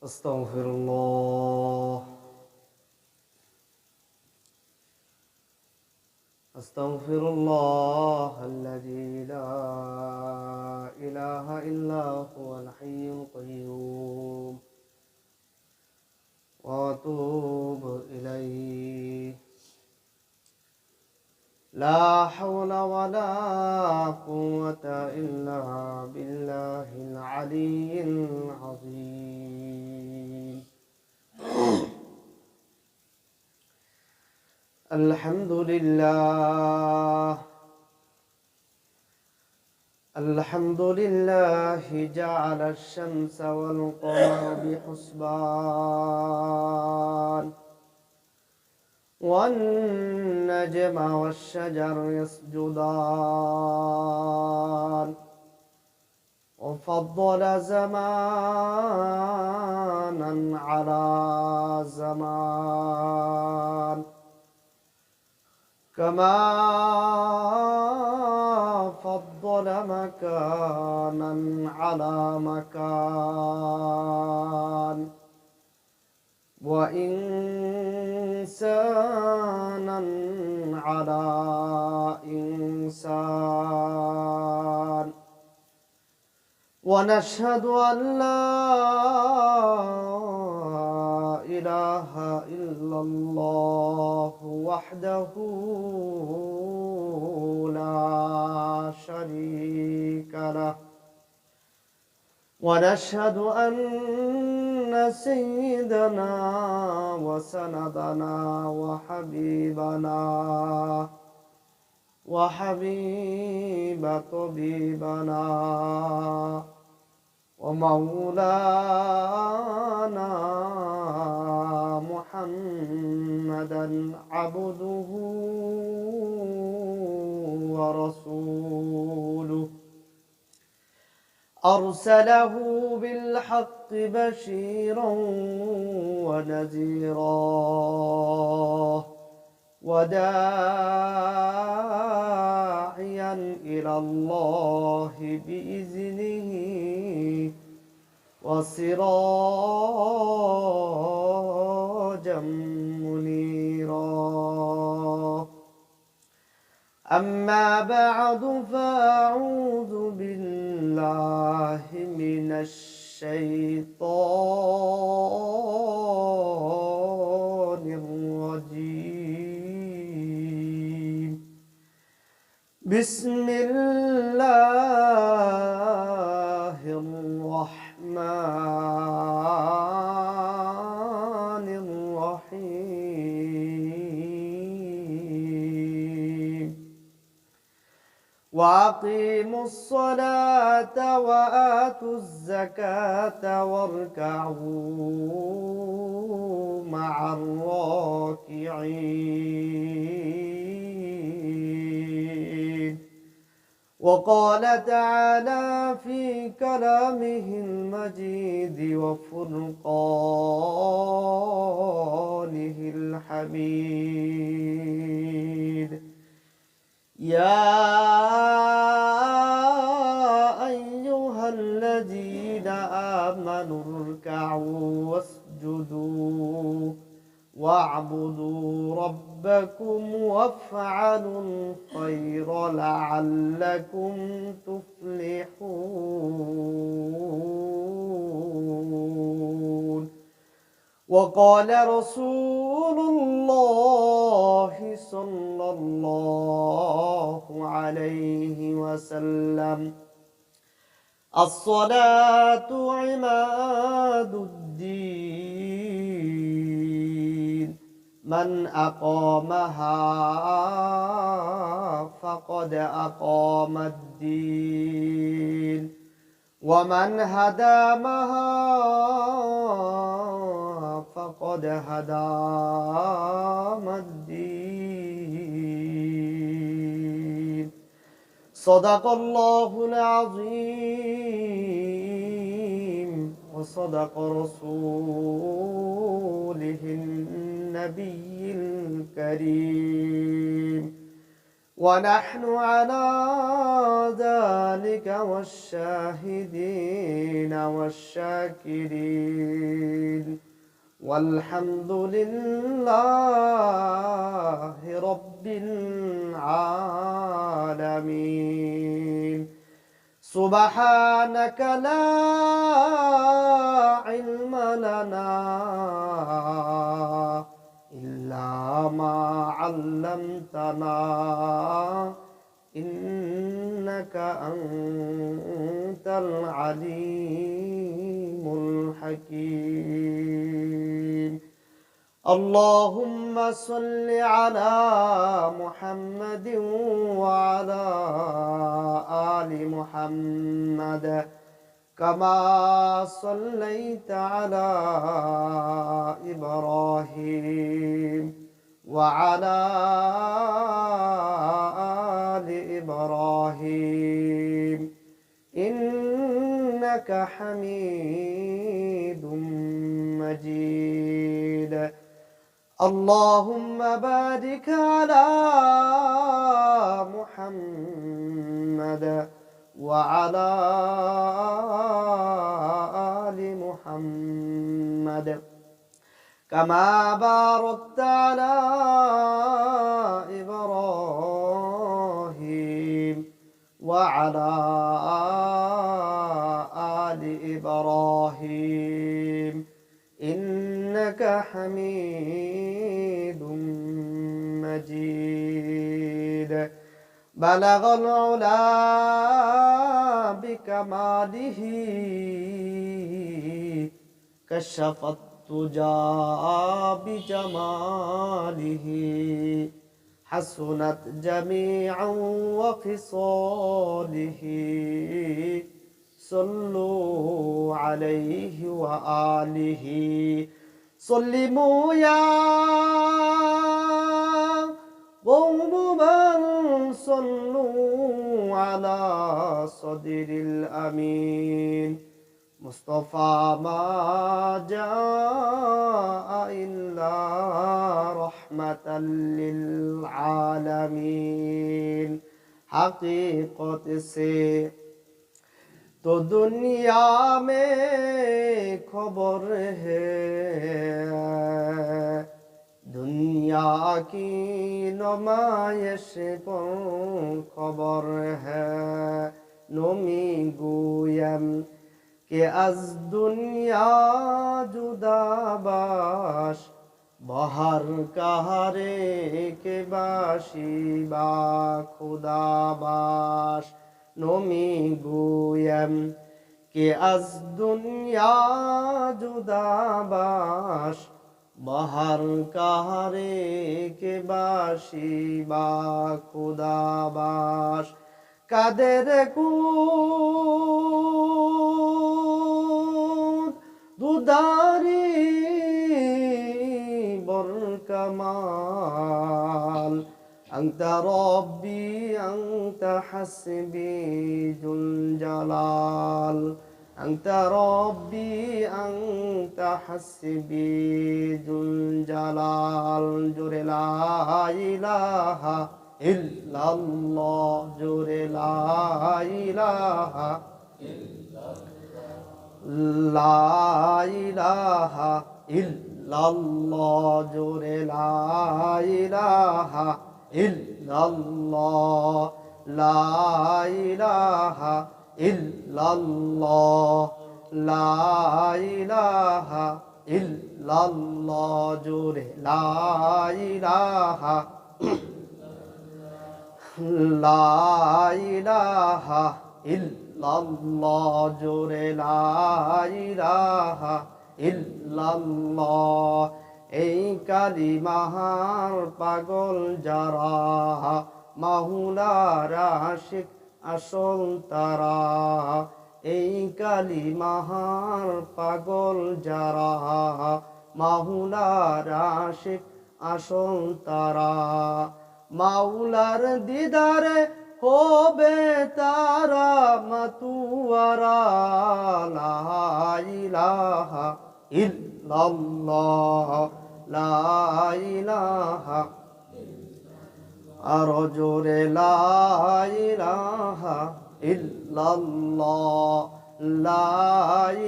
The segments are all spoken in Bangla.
أستغفر الله أستغفر الله الذي لا إله إلا هو الحي القيوم وأتوب إليه. لا حول ولا قوة إلا بالله العلي العظيم. الحمد لله الحمد لله جعل الشمس والقمر بحسبان والنجم والشجر يسجدان وفضل زمانا على زمان كما فضل مكانا على مكان وإنسانا على إنسان. ونشهد أن لا إله إلا الله وحده لا شريك له. ونشهد أن سيدنا وسندنا وحبيب طبيبنا ومولانا محمدا عبده ورسوله أرسله بالحق بشيرا ونذيرا وداعيا إلى الله بإذنه وسراجا منيرا. أما بعد فأعوذ بالله من الشيطان الرجيم. بسم الله الرحمن الرحيم. وأقيموا الصلاة وآتوا الزكاة واركعوا مع الراكعين. وقال تعالى في كلامه المجيد وفرقانه الحميد: يا أيها الذين آمنوا اركعوا واسجدوا واعبدوا ربكم وافعلوا الخير لعلكم تفلحون. وقال رسول الله صلى الله عليه وسلم: الصلاة عماد الدين، من أقامها فقد أقام الدين، ومن هدمها فقد هدم الدين. صدق الله العظيم وصدق رسوله النبي الكريم. ونحن على ذلك والشاهدين والشاكرين والحمد لله رب العالمين سبحانك لا علم لنا إلا ما علمتنا إنك أنت العليم الحكيم اللهم صل على محمد وعلى آل محمد كما صليت على إبراهيم وعلى آل إبراهيم إنك حميد مجيد اللهم بارك على محمد وعلى آل محمد كما باركت على إبراهيم وعلى آل إبراهيم إنك حميد مجيد بلغ العلا بكماله كشف الدجى بجماله حسنت جميعا وخصاله صلوا عليه وآله سلموا يا قوم بل صلوا على صدر الأمين مصطفى ما جاء إلا رحمة للعالمين حقیقت سے تو دنیا میں خبر ہے دنیا کی نمائش پر خبر ہے نمی گویم کہ از دنیا جدا باش بہر کہرے کے باشی با خدا باش نمی گویم کہ از دنیا جدا باش بہر کہرے کے باشی با خدا باش কাদের কুদ দুদারি বরকামাল أنت ربي أنت حسبي ذو الجلال أنت ربي أنت حسبي ذو الجلال جر لا إله إلا الله جر لا إله لا إله إلا الله جر لا إله إلا الله لا إله إلا الله لا إله إلا الله جر لا إله لا إله إلا الله جر لا إله إلا الله এই কালিমার পাগল যারা মাওলার আশিক আসল তারা এই কালিমার পাগল যারা মাওলার আশিক আসল তারা মাওলার দিদারে হবে তারা মাতুয়ারা লা ইলাহা ইল্লাল্লাহ লা ইলাহা আরো জোরে লা ইলাহা ইল্লাল্লাহ, লা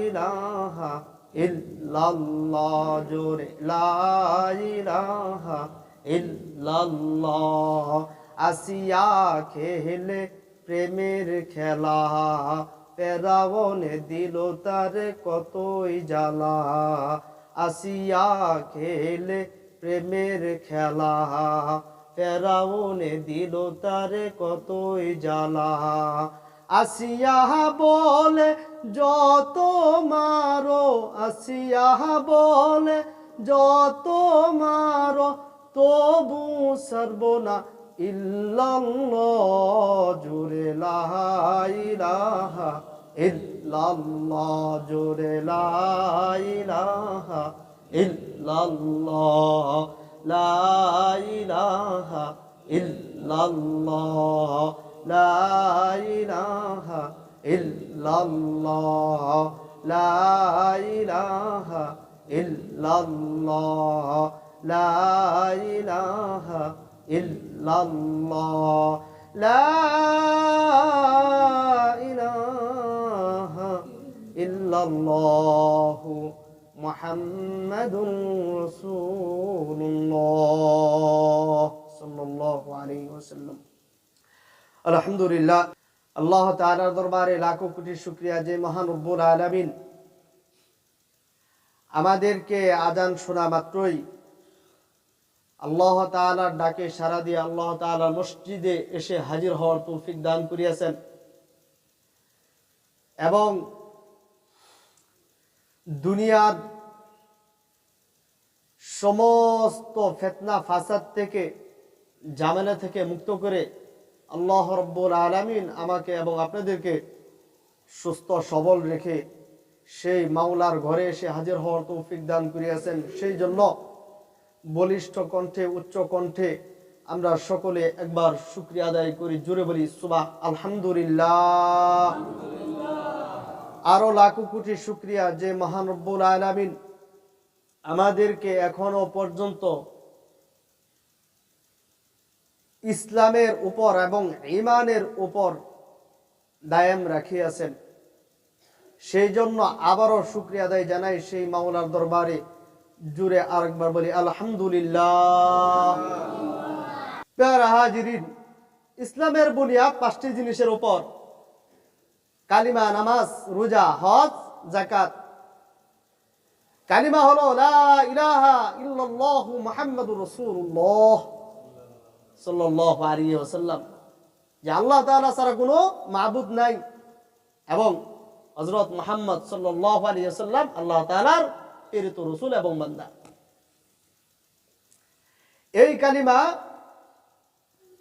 ইলাহা ইল্লাল্লাহ, জোরে লা ইলাহা ইল্লাল্লাহ। আসিয়া খেলে প্রেমের খেলা, ফেরাউনে দিল তার কতই জ্বালা। আসিয়া খেলে প্রেমের খেলা, ফেরাউনে দিল তার কতই জ্বালা। আসিয়া বলে যত মারো, আসিয়া বলে যত মারো, তবু সর্বনা ইল্লাল্লাহ, জোরে লা ইলাহা ইল্লাল্লাহ, জোরে লা ইলাহা ইল্লাল্লাহ, লা ইলাহা ইল্লাল্লাহ, লা ইলাহা ইল্লাল্লাহ, লা ইলাহা ইল্লাল্লাহ, লা ইলাহা ইল্লাল্লাহ, লা ইলাহা ইল্লাল্লাহ, মুহাম্মাদুর রাসূলুল্লাহ সাল্লাল্লাহু আলাইহি ওয়াসাল্লাম। আলহামদুলিল্লাহ, আল্লাহ তাআলার দরবারে লাখো কোটি শুকরিয়া যে মহান রব্বুল আলামিন আমাদেরকে আজান শোনা মাত্রই আল্লাহ তাআলার ডাকে সাড়া দিয়ে আল্লাহ তাআলার মসজিদে এসে হাজির হওয়ার তৌফিক দান করিয়াছেন এবং দুনিয়ার সমস্ত ফিতনা ফাসাদ থেকে, ঝামেলা থেকে মুক্ত করে আল্লাহ রাব্বুল আলামিন আমাকে এবং আপনাদেরকে সুস্থ সবল রেখে সেই মাওলার ঘরে এসে হাজির হওয়ার তৌফিক দান করিয়াছেন। সেই জন্য বলিষ্ঠ কণ্ঠে, উচ্চ কণ্ঠে আমরা সকলে একবার শুকরিয়া আদায় করি, জোরে বলি সুবহান আলহামদুলিল্লাহ। আরো লাখো কোটি শুকরিয়া যে মহান রব্বুল আলামিন আমাদেরকে এখনো পর্যন্ত ইসলামের উপর এবং ঈমানের উপর দায়াম রাখিয়াছেন। সেই জন্য আবারও শুকরিয়া আদায় জানাই সেই মাওলার দরবারে, জুড়ে আরেকবার বলি আলহামদুলিল্লাহ। প্যারা হাজিরিন, ইসলামের বুনিয়াদ 5টি জিনিসের উপর: কালিমা, নামাজ, রোজা, হজ, যাকাত। কালিমা হলো লা ইলাহা ইল্লাল্লাহু মুহাম্মাদুর রাসূলুল্লাহ সাল্লাল্লাহু আলাইহি ওয়াসাল্লাম, যে আল্লাহ তাআলা ছাড়া কোনো মাবুদ নাই এবং হযরত মুহাম্মদ সাল্লাল্লাহু আলাইহি ওয়াসাল্লাম আল্লাহ তাআলার প্রেরিত রাসূল এবং বান্দা। এই কালিমা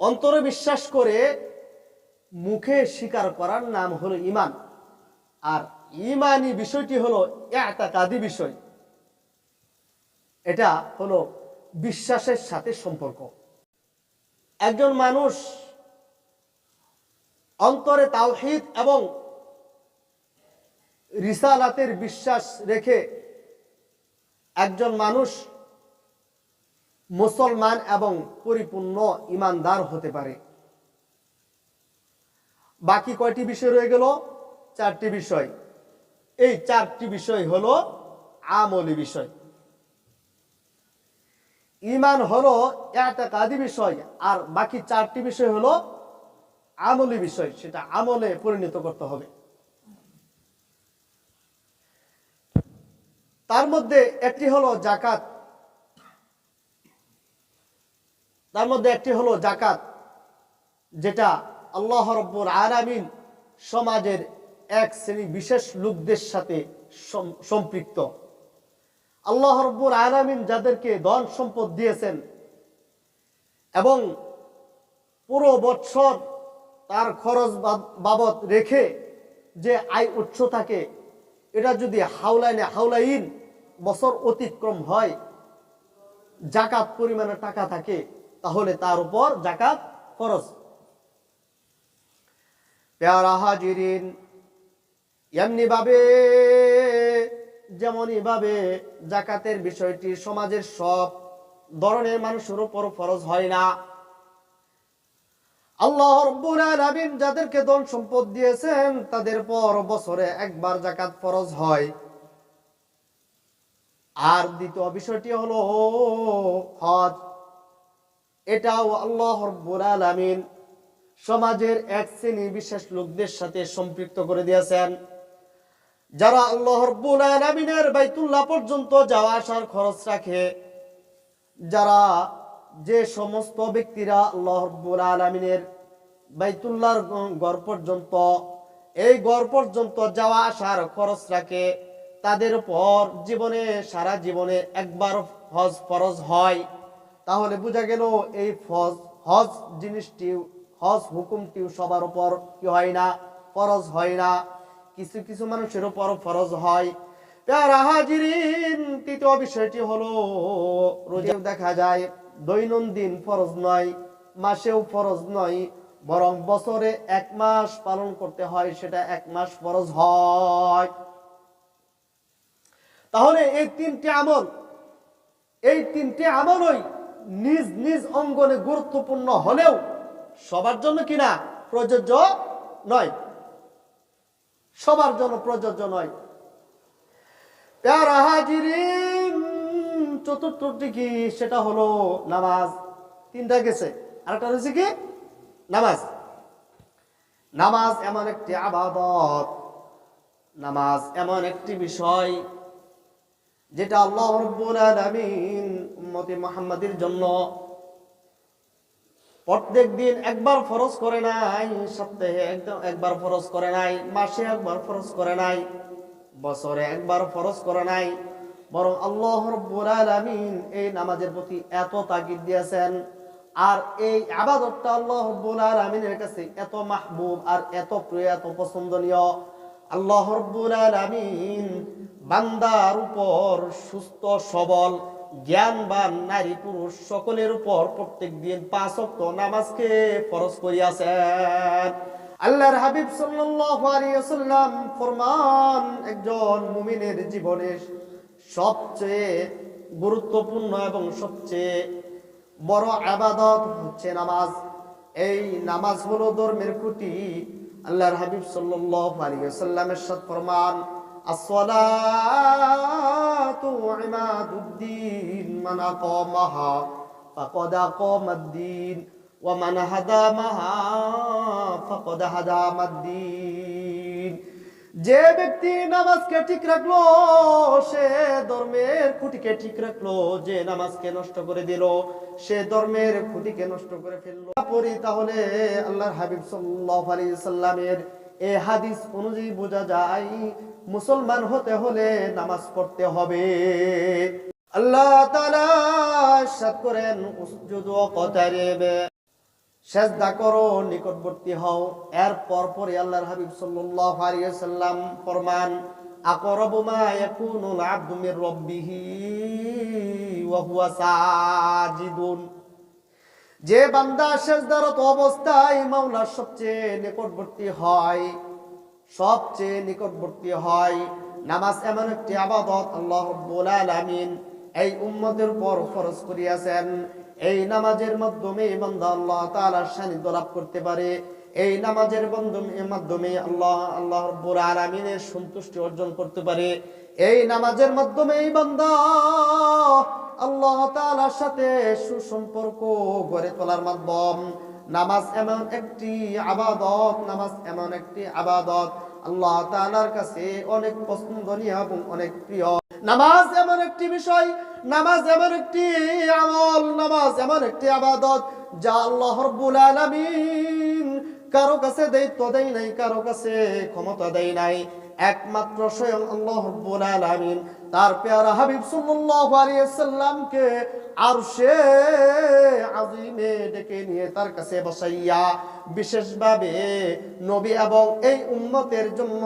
অন্তরে বিশ্বাস করে মুখে স্বীকার করার নাম হলো ঈমান। আর ঈমানি বিষয়টি হলো ইতিকাদি বিষয়, এটা হলো বিশ্বাসের সাথে সম্পর্ক। একজন মানুষ অন্তরে তাওহীদ এবং রিসালাতের বিশ্বাস রেখে একজন মানুষ মুসলমান এবং পরিপূর্ণ ঈমানদার হতে পারে। বাকি কয়টি বিষয় রয়ে গেল? 4টি বিষয়। এই 4টি বিষয় হলো আমলি বিষয়। ঈমান হলো ইতিকাদি বিষয়, আর বাকি 4টি বিষয় হলো আমলি বিষয়, সেটা আমলে পরিণত করতে হবে। তার মধ্যে একটি হলো যাকাত। যেটা আল্লাহ রাব্বুল আলামিন সমাজের এক শ্রেণী বিশেষ লোকদের সাথে সম্পৃক্ত। আল্লাহ রাব্বুল আলামিন যাদেরকে ধন সম্পদ দিয়েছেন এবং পুরো বছর তার খরচ বাবদ রেখে যে আয় উৎস থাকে, এটা যদি হাওলাইন বছর অতিক্রম হয়, যাকাত পরিমাণে টাকা থাকে, তাহলে তার উপর যাকাত ফরজ। প্যারা হাজিরিন, যেমনই ভাবে যাকাতের বিষয়টি সমাজের সব ধরনের মানুষের উপর ফরজ হয় না। আল্লাহ রাব্বুল আলামিন যাদেরকে ধন সম্পদ দিয়েছেন তাদের পর বছরে একবার যাকাত ফরজ হয়। আর দ্বিতীয় বিষয়টি হলো হজ। এটাও আল্লাহ রাব্বুল আলামিন সমাজের এক শ্রেণী বিশেষ লোকদের সাথে সম্পৃক্ত করে দিয়েছেন, যারা আল্লাহ রাব্বুল আলামিনের বাইতুল্লাহ পর্যন্ত যাওয়া আসার খরচ রাখে। যারা যে সমস্ত ব্যক্তিরা আল্লাহ রাব্বুল আলামিনের বাইতুল্লাহর ঘর পর্যন্ত, এই ঘর পর্যন্ত যাওয়া আসার খরচ রাখে, তাদের উপর জীবনে সারা জীবনে একবার হজ ফরজ হয়। তাহলে বোঝা গেল এই হজ জিনিসটি, হজ হুকুমটিও সবার উপর কি হয় না, ফরজ হয় না, কিছু কিছু মানুষের উপর ফরজ হয়। প্যারা হাজিরিন, তৃতীয় বিষয়টি হলো রোজা। দেখা যায় দৈনন্দিন ফরজ নয়, মাসেও ফরজ নয়, বরং বছরে এক মাস পালন করতে হয়, সেটা এক মাস ফরজ হয়। তাহলে এই তিনটি আমলই নিজ নিজ অঙ্গনে গুরুত্বপূর্ণ হলেও সবার জন্য কিনা প্রযোজ্য নয়, সবার জন্য প্রযোজ্য নয়। প্যারা হাজিরিন, চতুর্থটি কি, সেটা হলো নামাজ। তিনটা গেছে, আরেকটা রয়েছে কি, নামাজ। নামাজ এমন একটি ইবাদত, নামাজ এমন একটি বিষয় যেটা আল্লাহ রাব্বুল আলামিন উম্মতে মুহাম্মাদের জন্য প্রত্যেক দিন একবার ফরজ করে নাই, সপ্তাহে একবার ফরজ করে নাই, মাসে একবার ফরজ করে নাই, বছরে একবার ফরজ করে নাই, বরং আল্লাহ রাব্বুল আলামিন এই নামাজের প্রতি এত তাগিদ দিয়েছেন। আর এই ইবাদতটা আল্লাহ রাব্বুল আলামিনের কাছে এত মাহবুব আর এত প্রিয়, এত পছন্দনীয়। আল্লাহ রাব্বুল আলামিন বান্দার উপর সুস্থ সবল জ্ঞানবান নারী পুরুষ সকলের উপর প্রত্যেক দিন 5 ওয়াক্ত নামাজকে ফরজ করিয়াছেন। আল্লাহর হাবিব সাল্লাল্লাহু আলাইহি ওয়াসাল্লাম ফরমান, একজন মুমিনের জীবনে সবচেয়ে গুরুত্বপূর্ণ এবং সবচেয়ে বড় ইবাদত হচ্ছে নামাজ। এই নামাজ হলো ধর্মের খুঁটি। আল্লাহর হাবিব সাল্লাল্লাহু আলাইহি ওয়াসাল্লাম ইরশাদ ফরমান, আসসালাতু ইমাদুদ্দিন, মান আকামাহা ফাকাদ আকামাদ্দিন ওয়া মান হাদামাহা ফাকাদ হাদামাদ্দিন। যে ব্যক্তি নামাজকে ঠিক রাখলো সে ধর্মের খুঁটিকে ঠিক রাখলো, যে নামাজকে নষ্ট করে দিল সে ধর্মের খুঁটিকে নষ্ট করে ফেললো। পড়ি তাহলে আল্লাহর হাবিব সাল্লাল্লাহু আলাইহি সাল্লামের এই হাদিস অনুযায়ী বোঝা যায় মুসলমান হতে হলে নামাজ পড়তে হবে। আল্লাহ তাআলা ইরশাদ করেন, উসজুদু ওয়াকতারিব, সেজদা করো, নিকটবর্তী হও। এর পরপরই আল্লাহর হাবিব সাল্লাল্লাহু আলাইহি ওয়াসাল্লাম ফরমান, আকরাবু মা ইয়াকুনুল আবদু মির রাব্বিহি ওয়া হুয়া সাজিদুন। যে বান্দা সেজদারত অবস্থায় মাওলার সবচেয়ে নিকটবর্তী হয়, সবচেয়ে নিকটবর্তী হয়। নামাজ এমন একটি ইবাদত আল্লাহ রাব্বুল আলামিন এই উম্মতের উপর ফরজ করিয়াছেন। এই নামাজের মাধ্যমে বান্দা আল্লাহ তাআলার সান্নিধ্য লাভ করতে পারে। এই নামাজের মাধ্যমে আল্লাহ রাব্বুল আলামিনের সন্তুষ্টি অর্জন করতে পারে। এই নামাজের মাধ্যমে এই বান্দা আল্লাহ তাআলার সাথে সুসম্পর্ক গড়ে তোলার মাধ্যম। নামাজ এমন একটি ইবাদত, নামাজ এমন একটি ইবাদত আল্লাহ তাআলার কাছে অনেক পছন্দনীয় এবং অনেক প্রিয়। নামাজ এমন একটি বিষয়, নামাজ এমন একটি আমল, নামাজ এমন একটি ইবাদত যা আল্লাহ রাব্বুল আলামিন কারো কাছে দায়িত্ব দেয় নাই, কারো কাছে ক্ষমতা দেয় নাই। একমাত্র স্বয়ং আল্লাহ রাব্বুল আলামিন তার প্যারা হাবিব সাল্লাল্লাহু আলাইহি ওয়াসাল্লামকে আরশে আজিমে ডেকে নিয়ে তার কাছে বসাইয়া বিশেষভাবে নবী এবং এই উম্মতের জন্য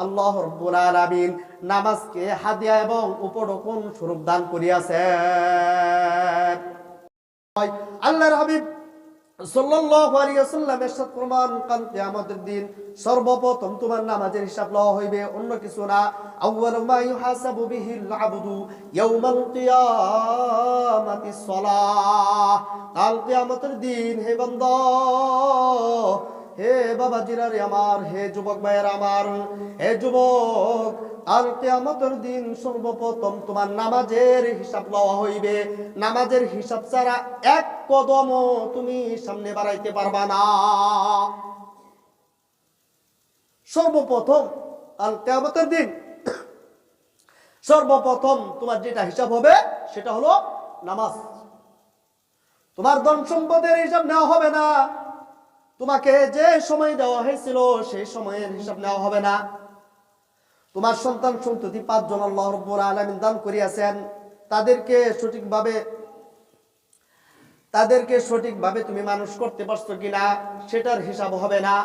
আল্লাহ রাব্বুল আলামিন নামাজকে হাদিয়া এবং উপঢৌকন স্বরূপ দান করিয়াছেন। আল্লাহর হাবিব সাল্লাল্লাহু আলাইহি ওয়াসাল্লাম ইরশাদ ফরমান, কাল কিয়ামতের দিন সর্বপ্রথম তোমার নামাজের হিসাব লওয়া হইবে, অন্য কিছু না। আউয়ালু মা ইউহাসাবু বিহিল আবদু ইয়াউমাল কিয়ামাতিস সালাহ। কাল কিয়ামতের দিন হে বান্দা, হে বাবাজিরা রে আমার, হে যুবক ভাইয়েরা আমার, হে যুবক, আর কিয়ামতের দিন সর্বপ্রথম তোমার নামাজের হিসাব লওয়া হইবে। নামাজের হিসাব ছাড়া এক কদমও তুমি সামনে বাড়াইতে পারবা না। সর্বপ্রথম আর কিয়ামতের দিন সর্বপ্রথম তোমার যেটা হিসাব হবে সেটা হলো নামাজ। তোমার ধন সম্পদের হিসাব নেওয়া হবে না, তোমাকে যে সময় দেওয়া হয়েছিল সেই সময়ের হিসাব নেওয়া হবে না। তোমার সন্তান সন্ততি 5 জন আল্লাহ রাব্বুল আলামিন দান করিয়াছেন, তাদেরকে সঠিকভাবে তুমি মানুষ করতে পারছো কিনা সেটার হিসাব হবে না।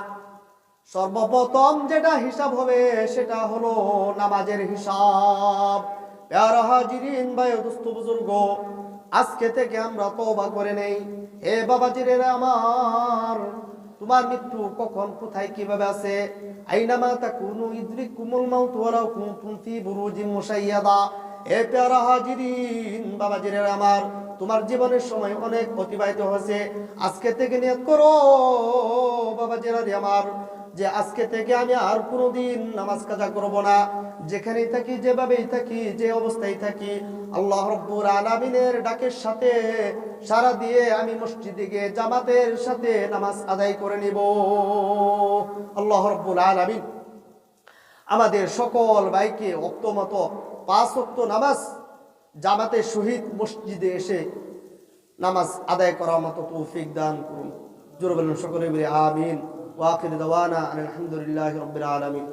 সর্বপ্রথম যেটা হিসাব হবে সেটা হলো নামাজের হিসাব। প্যারা হাজিরিন, ভাই দোস্ত বুজুর্গ, আজকে থেকে আমরা তওবা করে নেই। হে বাবাজিরা আমার, তোমার মৃত্যু কখন, কোথায়, কিভাবে আছে? আইনামা তাকুনু ইদরিকুমুল মাউত ওয়ালাউ কুনতুম ফি বুরুজিন মুশাইয়াদা। হে প্যারা হাজিরিন, বাবাজিরা আমার, তোমার জীবনের সময় অনেক অতিবাহিত হয়েছে। আজকে থেকে নিয়ত করো বাবাজিরা আমার, যে আজকে থেকে আমি আর কোনোদিন নামাজ কাজা করব না। যেখানেই থাকি, যেভাবেই থাকি, যে অবস্থায় থাকি, আল্লাহ রাব্বুল আলামিনের ডাকের সাথে সারা দিয়ে আমি মসজিদে গিয়ে জামাতের সাথে নামাজ আদায় করে নিব। আল্লাহ রাব্বুল আলামিন আমাদের সকল ভাইকে ওয়াক্ত মতো 5 ওয়াক্ত নামাজ জামাতে শহীদ মসজিদে এসে নামাজ আদায় করার মতো তৌফিক দান করুন। জোরে বলুন সকলে মিলে আমিন। ওয়া আখিরু দাওয়ানা আলহামদুলিল্লাহি রাব্বিল আলামিন।